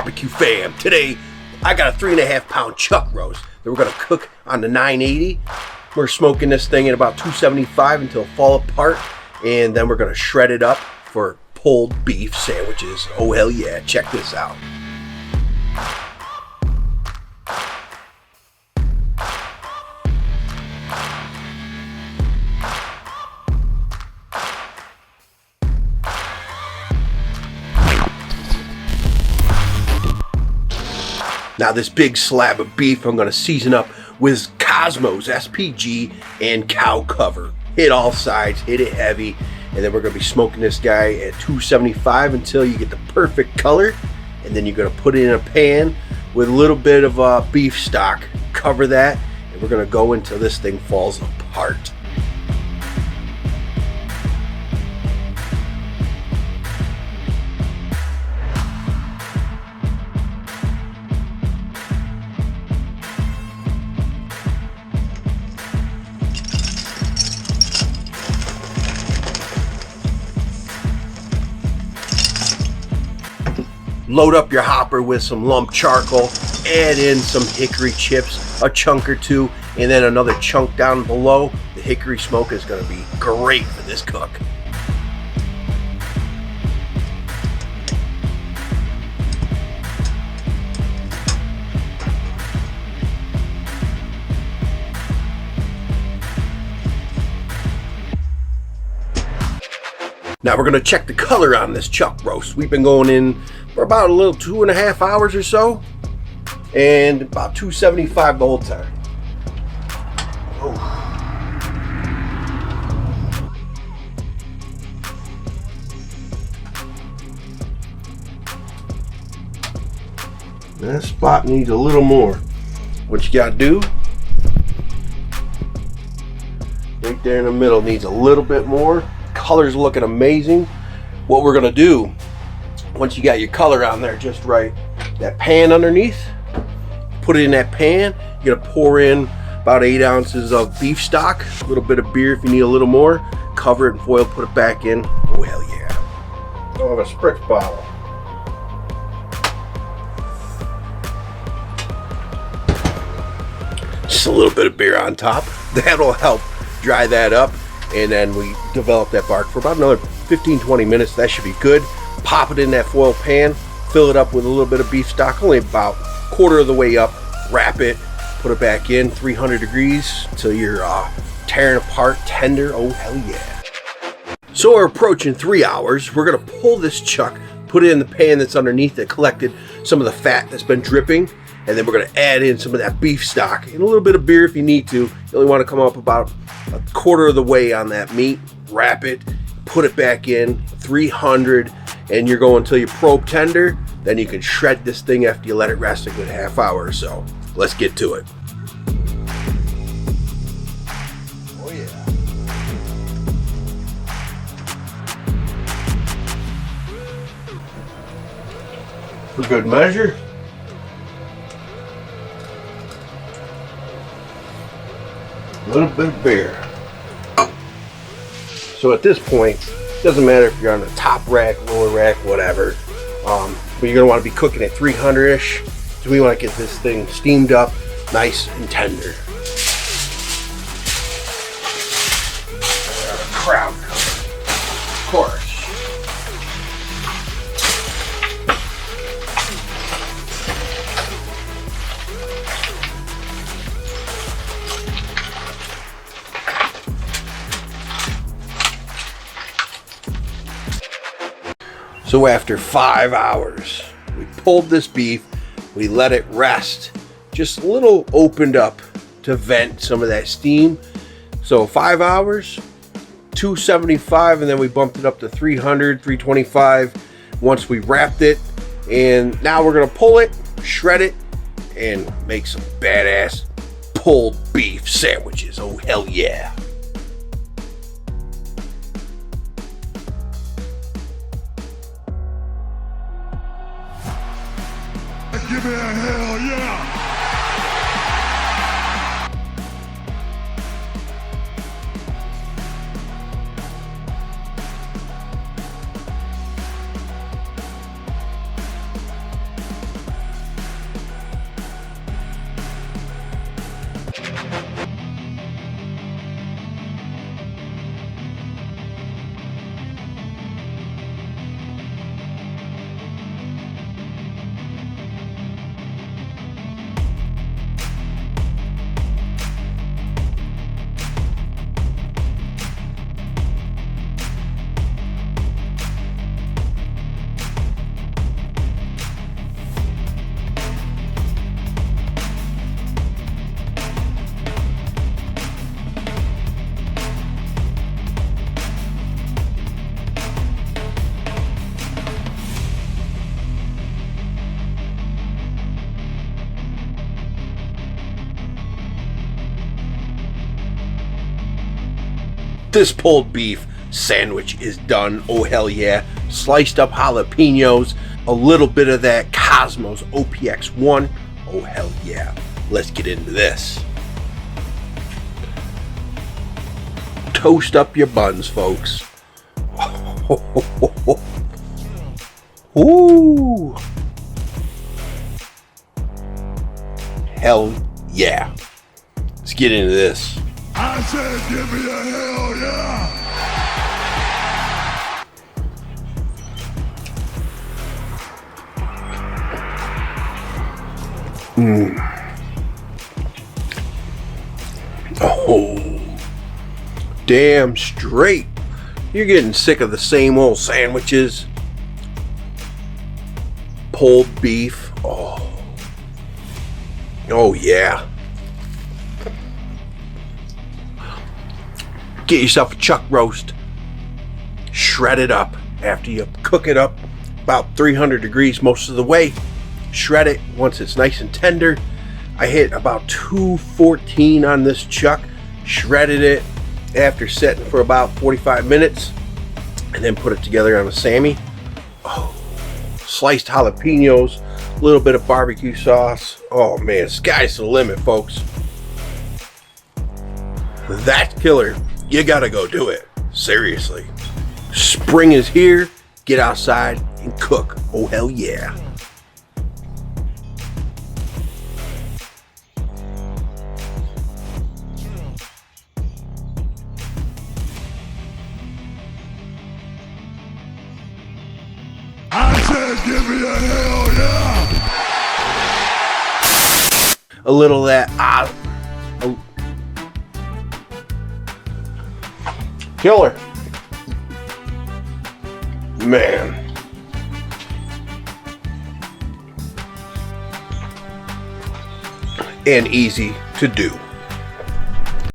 Barbecue fam. Today, I got a 3.5 pound chuck roast that we're gonna cook on the 980. We're smoking this thing at about 275 until it fall apart, and then we're gonna shred it up for pulled beef sandwiches. Oh hell yeah, check this out. Now this big slab of beef I'm gonna season up with Cosmos SPG and cow cover. Hit all sides, hit it heavy, and then we're gonna be smoking this guy at 275 until you get the perfect color, and then you're gonna put it in a pan with a little bit of beef stock. Cover that, and we're gonna go until this thing falls apart. Load up your hopper with some lump charcoal, add in some hickory chips, a chunk or two, and then another chunk down below. The hickory smoke is going to be great for this cook. Now we're gonna check the color on this chuck roast. We've been going in for about a little 2.5 hours or so, and about 275 the whole time. Oh. That spot needs a little more. What you gotta do, right there in the middle needs a little bit more. Color's looking amazing. What we're gonna do, once you got your color on there just right, that pan underneath, put it in that pan. You're gonna pour in about 8 ounces of beef stock, a little bit of beer if you need a little more, cover it in foil, put it back in. Oh hell yeah. I'll have a spritz bottle. Just a little bit of beer on top. That'll help dry that up. And then we develop that bark for about another 15-20 minutes. That should be good. Pop it in that foil pan, fill it up with a little bit of beef stock, only about quarter of the way up. Wrap it, put it back in 300 degrees until you're tearing apart, tender. Oh hell yeah. So we're approaching 3 hours. We're gonna pull this chuck, put it in the pan that's underneath that collected some of the fat that's been dripping, and then we're gonna add in some of that beef stock and a little bit of beer if you need to. You only wanna come up about a quarter of the way on that meat. Wrap it, put it back in 300, and you're going until you probe tender. Then you can shred this thing after you let it rest a good half hour or so. Let's get to it. Oh yeah. For good measure, a little bit of beer. So at this point, it doesn't matter if you're on the top rack, lower rack, whatever, but you're gonna wanna be cooking at 300-ish. So we wanna get this thing steamed up nice and tender. Crowd cover, of course. So after 5 hours, we pulled this beef, we let it rest, just a little opened up to vent some of that steam. So 5 hours, 275, and then we bumped it up to 300, 325 once we wrapped it. And now we're gonna pull it, shred it, and make some badass pulled beef sandwiches. Oh hell yeah. Give me a hell yeah! This pulled beef sandwich is done. Oh hell yeah. Sliced up jalapenos, a little bit of that Cosmos OPX1. Oh hell yeah. Let's get into this. Toast up your buns, folks. Ooh. Hell yeah. Let's get into this. I said give me a hell yeah. Oh, damn straight. You're getting sick of the same old sandwiches. Pulled beef. Oh yeah. Get yourself a chuck roast. Shred it up after you cook it up about 300 degrees most of the way. Shred it once it's nice and tender. I hit about 214 on this chuck. Shredded it after setting for about 45 minutes, and then put it together on a Sammy. Oh, sliced jalapenos, a little bit of barbecue sauce. Oh man, sky's the limit, folks. That's killer. You gotta go do it. Seriously. Spring is here. Get outside and cook. Oh hell yeah. I said give me a hell yeah. A little of that killer. Man. And easy to do.